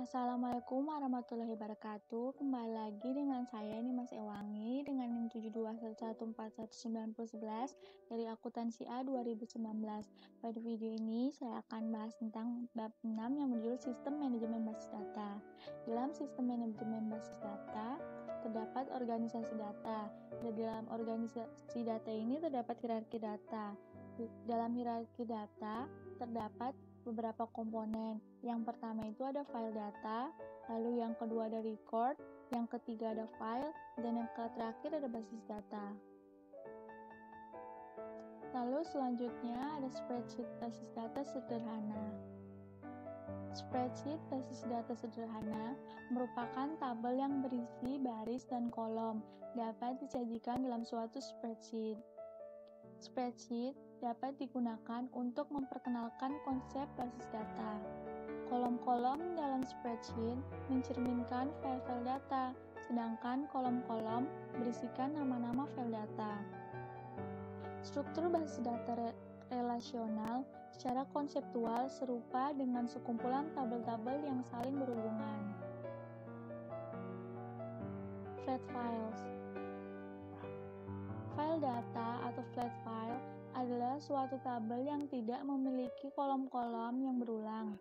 Assalamualaikum warahmatullahi wabarakatuh. Kembali lagi dengan saya Nimas Ewangi dengan NIM 7211419011 dari akuntansi A 2019. Pada video ini saya akan bahas tentang bab 6 yang berjudul Sistem Manajemen Basis Data. Dalam sistem manajemen basis data terdapat organisasi data. Dan dalam organisasi data ini terdapat hierarki data. Dalam hierarki data terdapat beberapa komponen. Yang pertama itu ada file data, lalu yang kedua ada record, yang ketiga ada file, dan yang terakhir ada basis data. Lalu selanjutnya ada spreadsheet basis data sederhana. Spreadsheet basis data sederhana merupakan tabel yang berisi baris dan kolom, dapat disajikan dalam suatu spreadsheet. Spreadsheet dapat digunakan untuk memperkenalkan konsep basis data. Kolom-kolom dalam spreadsheet mencerminkan file-file data, sedangkan kolom-kolom berisikan nama-nama file data. Struktur basis data relasional secara konseptual serupa dengan sekumpulan tabel-tabel yang saling berhubungan. Flat files. File data atau flat file adalah suatu tabel yang tidak memiliki kolom-kolom yang berulang.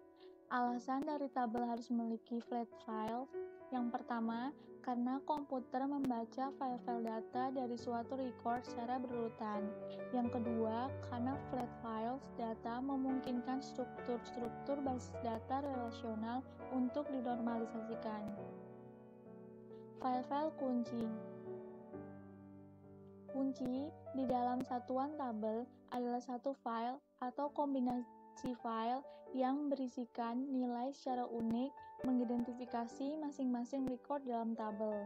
Alasan dari tabel harus memiliki flat files yang pertama, karena komputer membaca file-file data dari suatu record secara berurutan. Yang kedua, karena flat files data memungkinkan struktur-struktur basis data relasional untuk dinormalisasikan. File-file kunci. Kunci di dalam satuan tabel adalah satu file atau kombinasi file yang berisikan nilai secara unik mengidentifikasi masing-masing record dalam tabel.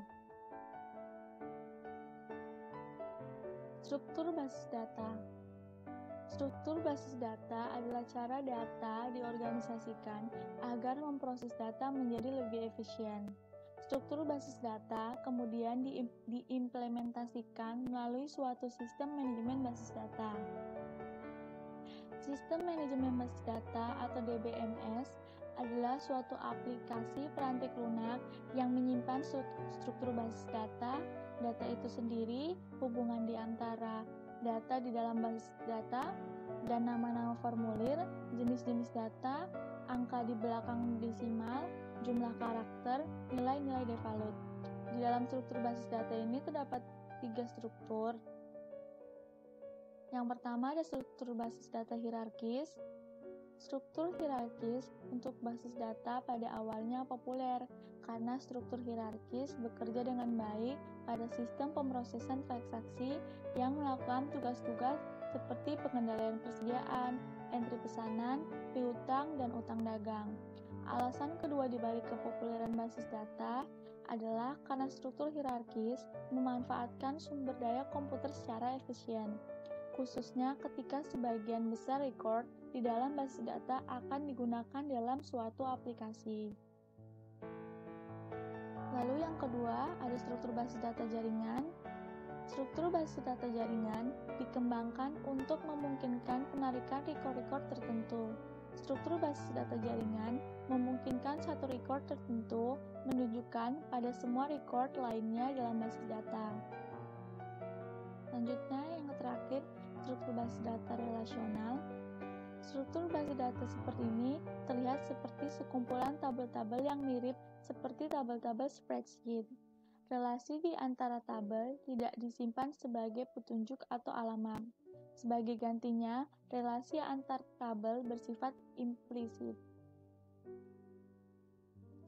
Struktur basis data. Struktur basis data adalah cara data diorganisasikan agar memproses data menjadi lebih efisien. Struktur basis data kemudian diimplementasikan melalui suatu sistem manajemen basis data. Sistem manajemen basis data atau DBMS adalah suatu aplikasi perantik lunak yang menyimpan struktur basis data, data itu sendiri, hubungan di antara data di dalam basis data, dan nama-nama formulir, jenis-jenis data, angka di belakang desimal, jumlah karakter, nilai-nilai devalued. Di dalam struktur basis data ini terdapat 3 struktur. Yang pertama ada struktur basis data hierarkis. Struktur hierarkis untuk basis data pada awalnya populer karena struktur hierarkis bekerja dengan baik pada sistem pemrosesan transaksi yang melakukan tugas-tugas seperti pengendalian persediaan, entry pesanan, piutang, dan utang dagang. Alasan kedua dibalik kepopuleran basis data adalah karena struktur hierarkis memanfaatkan sumber daya komputer secara efisien, khususnya ketika sebagian besar record di dalam basis data akan digunakan dalam suatu aplikasi. Lalu yang kedua ada struktur basis data jaringan. Struktur basis data jaringan dikembangkan untuk memungkinkan penarikan record-record tertentu. Struktur basis data jaringan memungkinkan satu record tertentu menunjukkan pada semua record lainnya dalam basis data. Selanjutnya yang terakhir, struktur basis data relasional. Struktur basis data seperti ini terlihat seperti sekumpulan tabel-tabel yang mirip seperti tabel-tabel spreadsheet. Relasi di antara tabel tidak disimpan sebagai petunjuk atau alamat. Sebagai gantinya, relasi antar tabel bersifat implisit.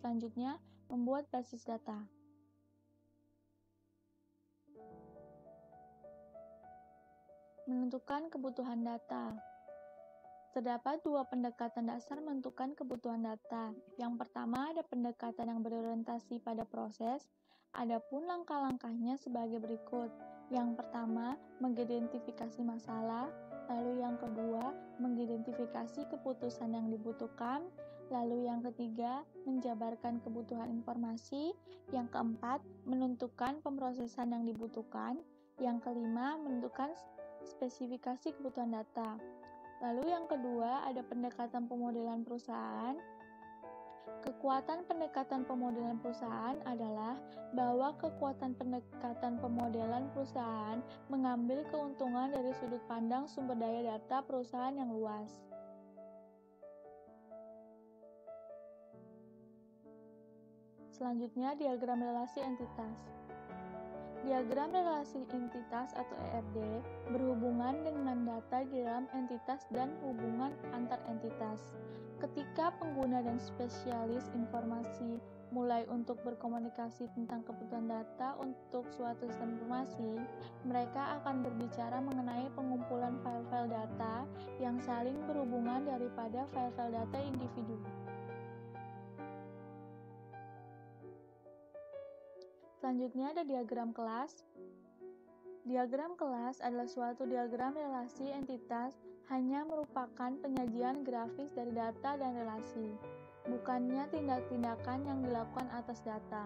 Selanjutnya, membuat basis data. Menentukan kebutuhan data. Terdapat 2 pendekatan dasar menentukan kebutuhan data. Yang pertama ada pendekatan yang berorientasi pada proses, adapun langkah-langkahnya sebagai berikut. Yang pertama, mengidentifikasi masalah, lalu yang kedua, mengidentifikasi keputusan yang dibutuhkan, lalu yang ketiga, menjabarkan kebutuhan informasi, yang keempat, menentukan pemrosesan yang dibutuhkan, yang kelima, menentukan spesifikasi kebutuhan data. Lalu yang kedua ada pendekatan pemodelan perusahaan. Kekuatan pendekatan pemodelan perusahaan adalah bahwa kekuatan pendekatan pemodelan perusahaan mengambil keuntungan dari sudut pandang sumber daya data perusahaan yang luas. Selanjutnya, diagram relasi entitas. Diagram relasi entitas atau ERD berhubungan dengan data di dalam entitas dan hubungan antar entitas. Ketika pengguna dan spesialis informasi mulai untuk berkomunikasi tentang kebutuhan data untuk suatu sistem informasi, mereka akan berbicara mengenai pengumpulan file-file data yang saling berhubungan daripada file-file data individu. Selanjutnya ada diagram kelas. Diagram kelas adalah suatu diagram relasi entitas hanya merupakan penyajian grafis dari data dan relasi, bukannya tindak-tindakan yang dilakukan atas data.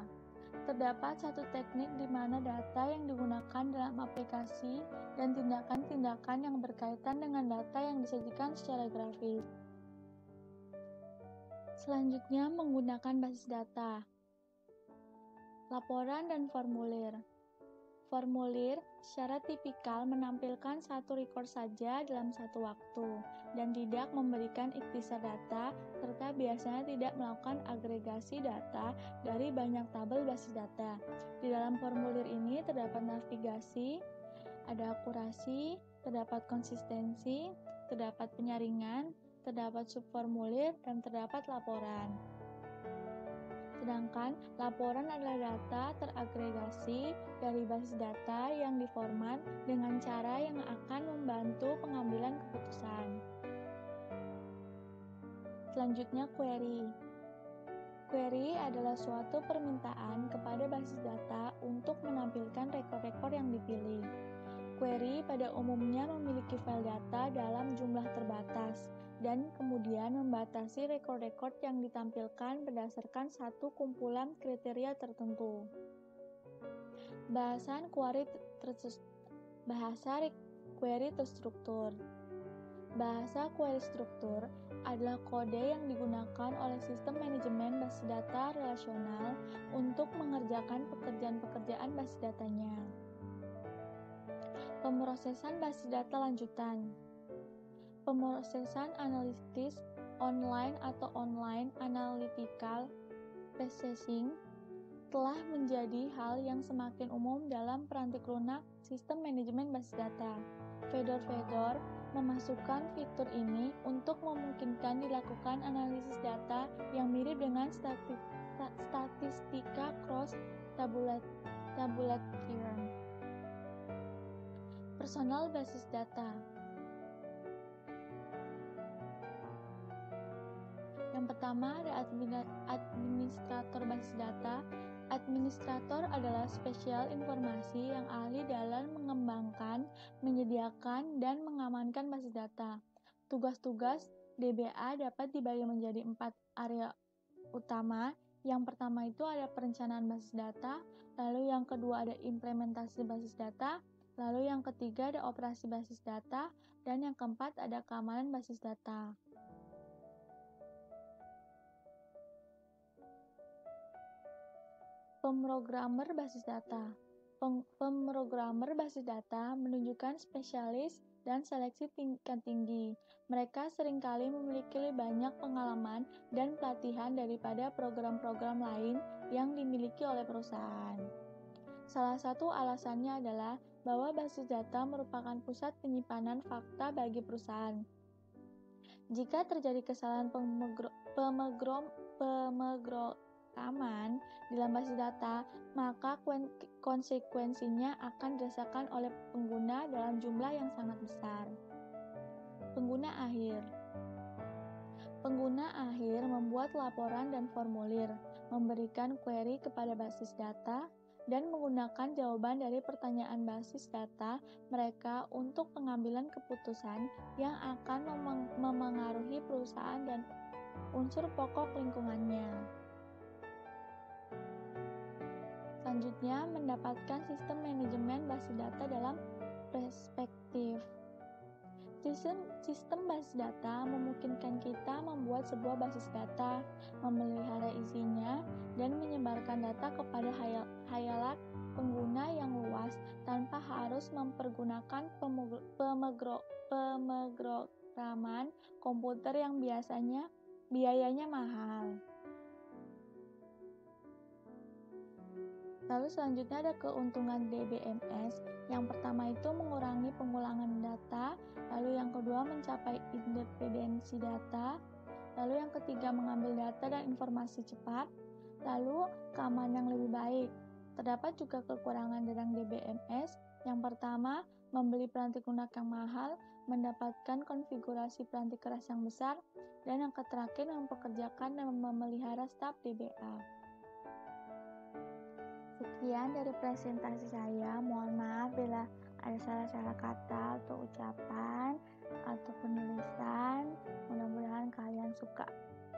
Terdapat satu teknik di mana data yang digunakan dalam aplikasi dan tindakan-tindakan yang berkaitan dengan data yang disajikan secara grafis. Selanjutnya menggunakan basis data. Laporan dan formulir. Formulir secara tipikal menampilkan satu record saja dalam satu waktu dan tidak memberikan ikhtisar data serta biasanya tidak melakukan agregasi data dari banyak tabel basis data. Di dalam formulir ini terdapat navigasi, ada akurasi, terdapat konsistensi, terdapat penyaringan, terdapat subformulir, dan terdapat laporan. Sedangkan laporan adalah data teragregasi dari basis data yang diformat dengan cara yang akan membantu pengambilan keputusan. Selanjutnya query. Query adalah suatu permintaan kepada basis data untuk menampilkan rekor-rekor yang dipilih. Query pada umumnya memiliki file data dalam jumlah terbatas dan kemudian membatasi rekor-rekor yang ditampilkan berdasarkan satu kumpulan kriteria tertentu. Bahasa query terstruktur. Bahasa query struktur adalah kode yang digunakan oleh sistem manajemen basis data relasional untuk mengerjakan pekerjaan-pekerjaan basis datanya. Pemrosesan basis data lanjutan. Pemrosesan analitis online atau online analytical processing telah menjadi hal yang semakin umum dalam perantik lunak sistem manajemen basis data. Vendor memasukkan fitur ini untuk memungkinkan dilakukan analisis data yang mirip dengan statistika cross-tabulation. Personal basis data. Yang pertama ada administrator basis data. Administrator adalah spesial informasi yang ahli dalam mengembangkan, menyediakan, dan mengamankan basis data. Tugas-tugas DBA dapat dibagi menjadi 4 area utama. Yang pertama itu ada perencanaan basis data, lalu yang kedua ada implementasi basis data, lalu yang ketiga ada operasi basis data, dan yang keempat ada keamanan basis data. Pemrogramer basis data. Pemrogramer basis data menunjukkan spesialis dan seleksi tingkat tinggi. Mereka seringkali memiliki lebih banyak pengalaman dan pelatihan daripada program-program lain yang dimiliki oleh perusahaan. Salah satu alasannya adalah bahwa basis data merupakan pusat penyimpanan fakta bagi perusahaan. Jika terjadi kesalahan pemrograman dalam basis data, maka konsekuensinya akan dirasakan oleh pengguna dalam jumlah yang sangat besar. Pengguna akhir. Pengguna akhir membuat laporan dan formulir, memberikan query kepada basis data, dan menggunakan jawaban dari pertanyaan basis data mereka untuk pengambilan keputusan yang akan memengaruhi perusahaan dan unsur pokok lingkungannya. Selanjutnya, mendapatkan sistem manajemen basis data dalam perspektif. Sistem basis data memungkinkan kita membuat sebuah basis data, memelihara isinya, dan menyebarkan data kepada khayalak pengguna yang luas tanpa harus mempergunakan pemrograman komputer yang biayanya mahal. Lalu selanjutnya ada keuntungan DBMS. Yang pertama itu mengurangi pengulangan data, lalu yang kedua mencapai independensi data, lalu yang ketiga mengambil data dan informasi cepat, lalu keamanan yang lebih baik. Terdapat juga kekurangan dalam DBMS. Yang pertama, membeli peranti lunak yang mahal, mendapatkan konfigurasi peranti keras yang besar, dan yang terakhir mempekerjakan dan memelihara staf DBA. Sekian dari presentasi saya. Mohon maaf bila ada salah-salah kata atau ucapan atau penulisan. Mudah-mudahan kalian suka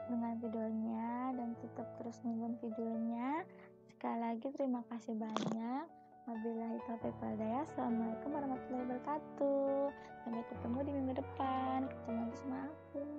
dengan videonya dan tetap terus nonton videonya. Sekali lagi terima kasih banyak. Wabillahi taufiq wal hidayah. Assalamualaikum warahmatullahi wabarakatuh. Sampai ketemu di minggu depan. Ketemu lagi sama aku.